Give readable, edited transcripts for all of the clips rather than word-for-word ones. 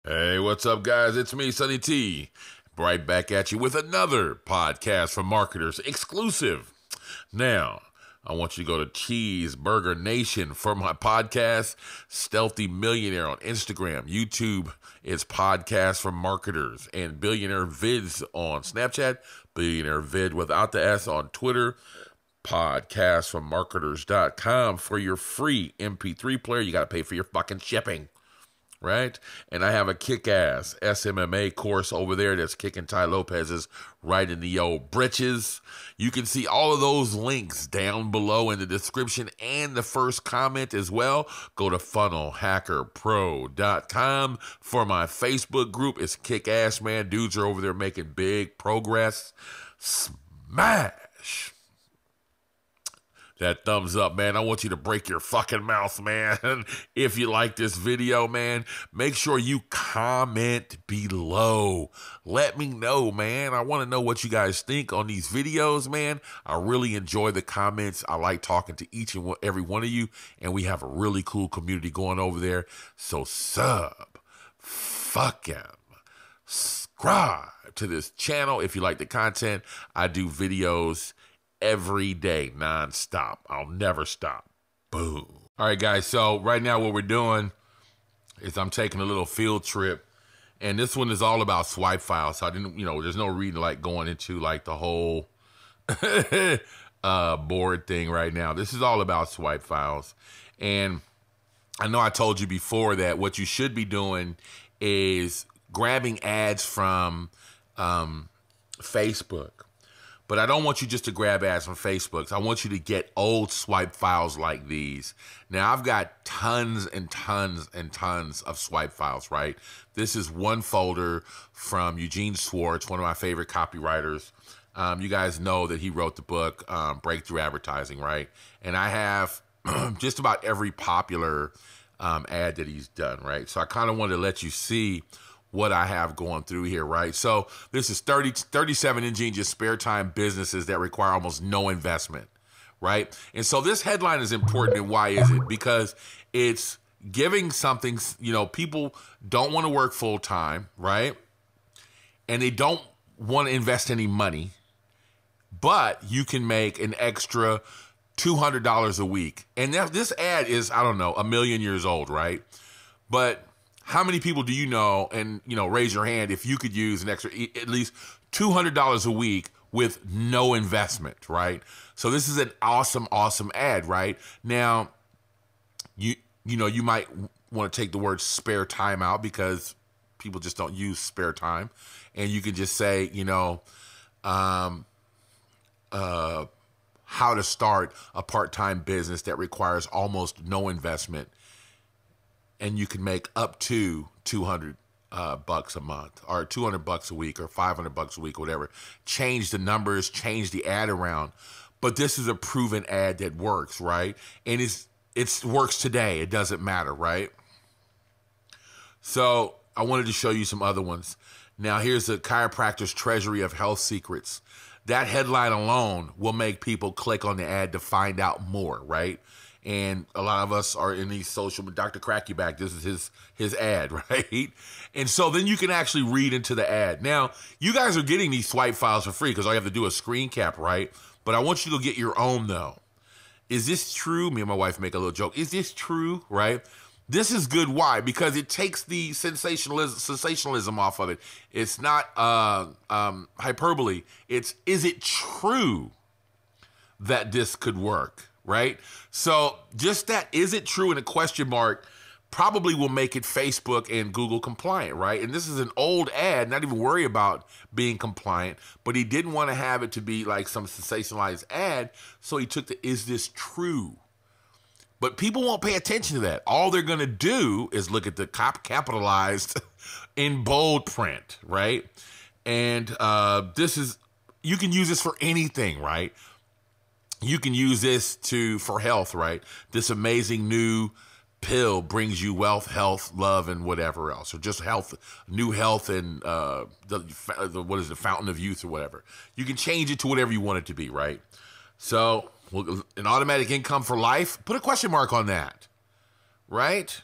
Hey, what's up, guys? It's me, Sonny T. Right back at you with another podcast for marketers exclusive. Now, I want you to go to Cheeseburger Nation for my podcast, Stealthy Millionaire on Instagram, YouTube. It's podcast for marketers, and Billionaire Vids on Snapchat, Billionaire Vid without the S on Twitter, podcastformarketers.com for your free MP3 player. You got to pay for your fucking shipping. Right? And I have a kick-ass SMMA course over there that's kicking Ty Lopez's right in the old britches. You can see all of those links down below in the description and the first comment as well. Go to funnelhackerpro.com for my Facebook group. It's kick-ass, man. Dudes are over there making big progress. Smash that thumbs up, man. I want you to break your fucking mouth, man. If you like this video, man, make sure you comment below. Let me know, man. I want to know what you guys think on these videos, man. I really enjoy the comments. I like talking to each and every one of you, and we have a really cool community going over there. So fucking subscribe to this channel if you like the content. I do videos every day, nonstop. I'll never stop. Boom. All right, guys. So right now what we're doing is I'm taking a little field trip, and this one is all about swipe files. So I didn't, there's no reason like going into like the whole board thing right now. This is all about swipe files. And I know I told you before that what you should be doing is grabbing ads from Facebook. But I don't want you just to grab ads from Facebook. I want you to get old swipe files like these. Now, I've got tons and tons and tons of swipe files, right? This is one folder from Eugene Schwartz, one of my favorite copywriters. You guys know that he wrote the book, Breakthrough Advertising, right? And I have just about every popular ad that he's done, right? So I kind of wanted to let you see what I have going through here, right? So this is 37 ingenious spare time businesses that require almost no investment, right? And so this headline is important, and why is it? Because it's giving something, people don't want to work full time, right? And they don't want to invest any money, but you can make an extra $200 a week. And this ad is, I don't know, 1 million years old, right? But how many people do you know, and, raise your hand if you could use an extra, at least $200 a week with no investment, right? So this is an awesome, awesome ad, right? Now, you might want to take the word spare time out because people just don't use spare time. And you can just say, how to start a part-time business that requires almost no investment, and you can make up to $200 bucks a month, or $200 a week, or $500 a week, whatever. Change the numbers, change the ad around. But this is a proven ad that works, right? And it works today. It doesn't matter, right? So I wanted to show you some other ones. Now here's the Chiropractor's Treasury of Health Secrets. That headline alone will make people click on the ad to find out more, right? And a lot of us are in these social, Dr. Crackback, this is his ad, right? And so then you can actually read into the ad. Now, you guys are getting these swipe files for free because all you have to do is screen cap, right? But I want you to get your own, though. Is this true? Me and my wife make a little joke. Is this true, right? This is good. Why? Because it takes the sensationalism off of it. It's not hyperbole. Is it true that this could work? Right? So just that, is it true, and a question mark probably will make it Facebook and Google compliant, right? And this is an old ad, not even worry about being compliant, but he didn't want to have it to be like some sensationalized ad, so he took the is this true? But people won't pay attention to that. All they're going to do is look at the capitalized in bold print, right? And you can use this for anything, right? You can use this for health, right? This amazing new pill brings you wealth, health, love, and whatever else, or just health, new health, and what is the fountain of youth or whatever. You can change it to whatever you want it to be, right? So an automatic income for life, put a question mark on that, right?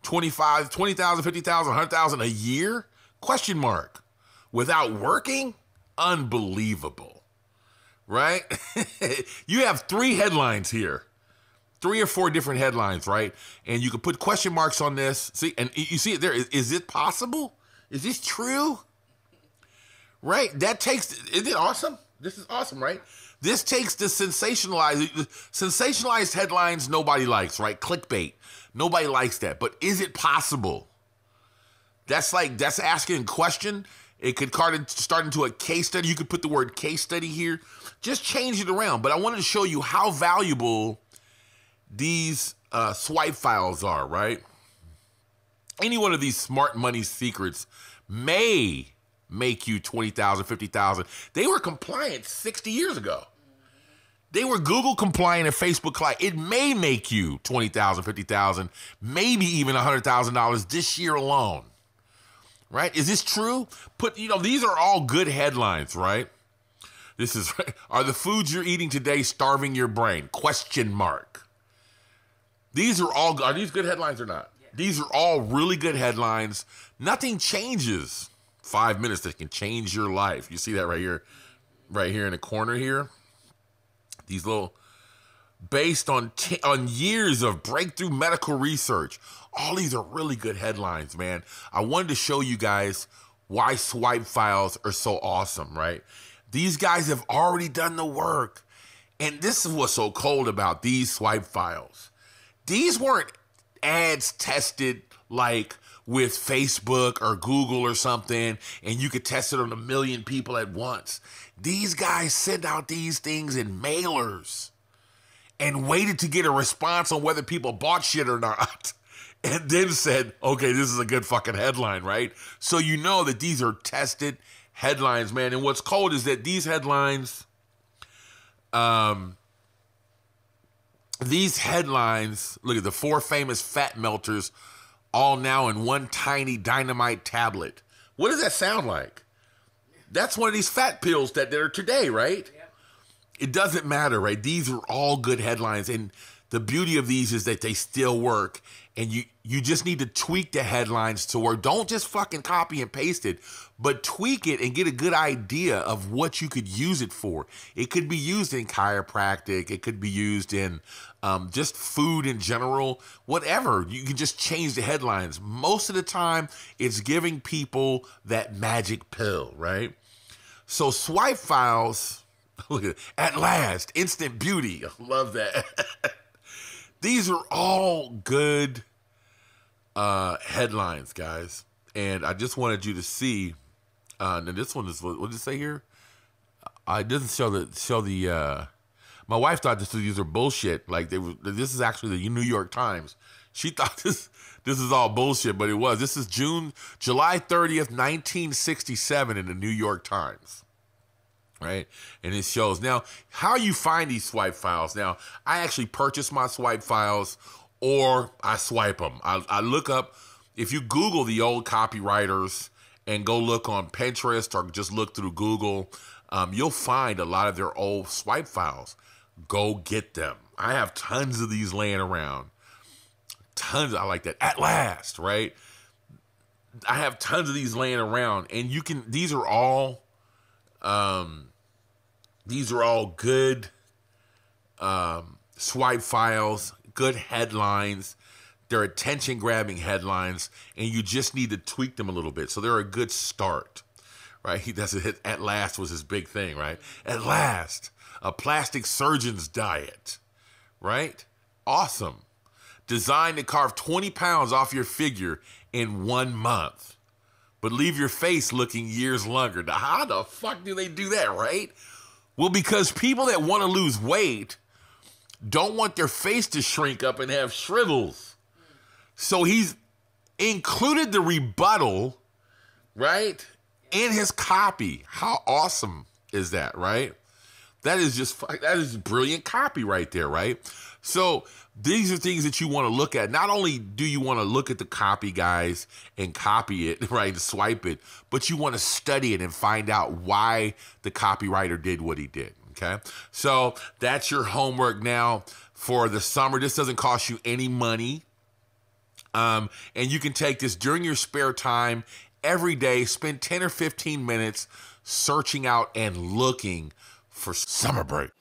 25, 20,000, 50,000, 100,000 a year? Question mark. Without working? Unbelievable. Right? You have 3 headlines here. 3 or 4 different headlines, right? And you can put question marks on this. See, and you see it there. Is it possible? Is this true? Right? That takes, isn't it awesome? This is awesome, right? This takes the sensationalized headlines nobody likes, right? Clickbait. Nobody likes that. But is it possible? That's asking a question. It could start into a case study. You could put the word case study here. Just change it around. But I wanted to show you how valuable these swipe files are, right? Any one of these smart money secrets may make you 20,000, 50,000. They were compliant 60 years ago. They were Google compliant and Facebook compliant. It may make you 20,000, 50,000, maybe even $100,000 this year alone. Right? Is this true? These are all good headlines, right? This is, are the foods you're eating today starving your brain? Question mark. Are these good headlines or not? Yeah. These are all really good headlines. Nothing changes. 5 minutes that can change your life. You see that right here in the corner here? These little, based on years of breakthrough medical research. All these are really good headlines, man. I wanted to show you guys why swipe files are so awesome, right? These guys have already done the work. And this is what's so cool about these swipe files. These weren't ads tested like with Facebook or Google or something, and you could test it on 1 million people at once. These guys sent out these things in mailers and waited to get a response on whether people bought shit or not. And then said, okay, this is a good fucking headline, right? So you know that these are tested headlines, man. And what's cool is that these headlines, look at the 4 famous fat melters, all now in one tiny dynamite tablet. What does that sound like? That's one of these fat pills that are today, right? Yep. It doesn't matter, right? These are all good headlines. And the beauty of these is that they still work. And you just need to tweak the headlines to work. Don't just fucking copy and paste it, but tweak it and get a good idea of what you could use it for. It could be used in chiropractic. It could be used in just food in general, whatever. You can just change the headlines. Most of the time, it's giving people that magic pill, right? So swipe files, look at last, instant beauty. I love that. These are all good headlines, guys. And I just wanted you to see. Now this one is, what did it say here? It doesn't show the. My wife thought these are bullshit. Like this is actually the New York Times. She thought this is all bullshit, but it was. This is July 30th, 1967 in the New York Times. Right? And it shows. Now, how you find these swipe files. Now, I actually purchase my swipe files or I swipe them. I look up, if you Google the old copywriters and go look on Pinterest or just look through Google, you'll find a lot of their old swipe files. Go get them. I have tons of these laying around. Tons. I like that. At last, right? I have tons of these laying around, and these are all good swipe files, good headlines. They're attention-grabbing headlines, and you just need to tweak them a little bit. So they're a good start, right? At last was his big thing, right? At last, a plastic surgeon's diet, right? Awesome. Designed to carve 20 pounds off your figure in 1 month, but leave your face looking years longer. Now, how the fuck do they do that, right? Well, because people that want to lose weight don't want their face to shrink up and have shrivels. So he's included the rebuttal, right, in his copy. How awesome is that, right? That is brilliant copy right there, right? So these are things that you want to look at. Not only do you want to look at the copy, guys, and copy it, right, and swipe it, but you want to study it and find out why the copywriter did what he did, okay? So that's your homework now for the summer. This doesn't cost you any money. And you can take this during your spare time every day. Spend 10 or 15 minutes searching out and looking for summer break.